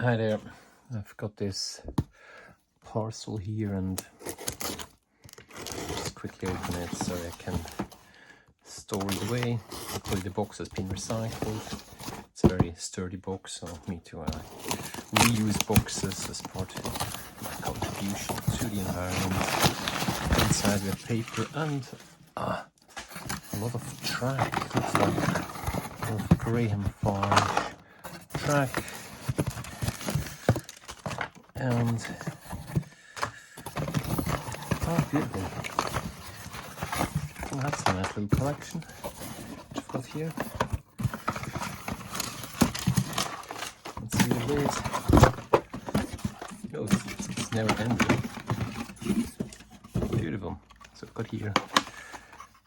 Hi there, I've got this parcel here and just quickly open it so I can store it away. Luckily the box has been recycled. It's a very sturdy box, so me to reuse boxes as part of my contribution to the environment. Inside we have paper and a lot of track. Looks like a lot of Graham Farm track. And oh, beautiful. Well, that's a nice little collection I've got here. Let's see what it is. Oh, it's never ending. Beautiful. So I've got here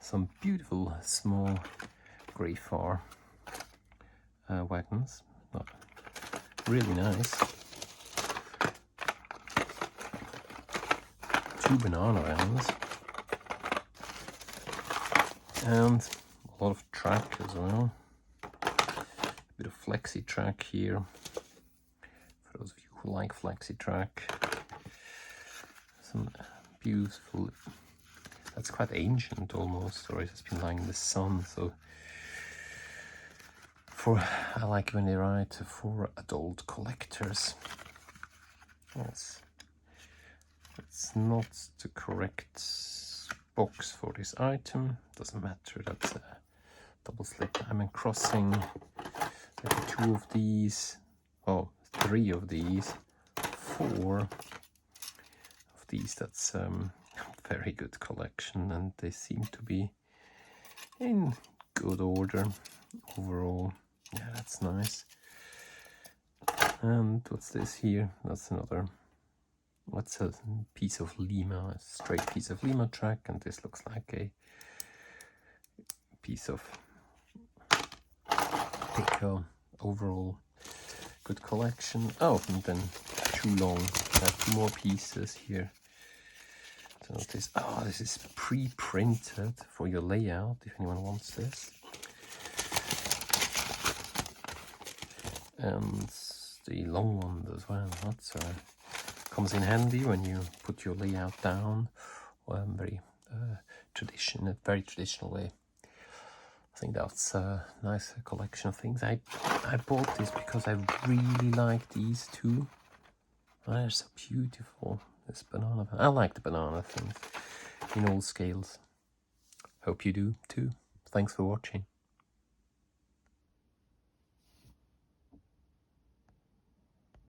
some beautiful small grey Farm wagons. Oh, really nice. 2 banana vans and a lot of track as well. A bit of flexi track here for those of you who like flexi track. Some beautiful, that's quite ancient almost, or it has been lying in the sun, so I like when they write for adult collectors. Yes. It's not the correct box for this item. Doesn't matter, that's a double slit diamond crossing. There are 2 of these, oh, 3 of these, 4 of these. That's very good collection, and they seem to be in good order overall. Yeah, that's nice. And what's this here? That's another. What's a piece of Lima, a straight piece of Lima track, and this looks like a piece of Pico. Overall, good collection. Oh, and then too long. I have 2 more pieces here. So this, oh, this is pre-printed for your layout if anyone wants this. And the long one as well. That's comes in handy when you put your layout down. Very traditional way. I think that's a nice collection of things. I bought this because I really like these 2. They're so beautiful. This banana. I like the banana things in all scales. Hope you do too. Thanks for watching.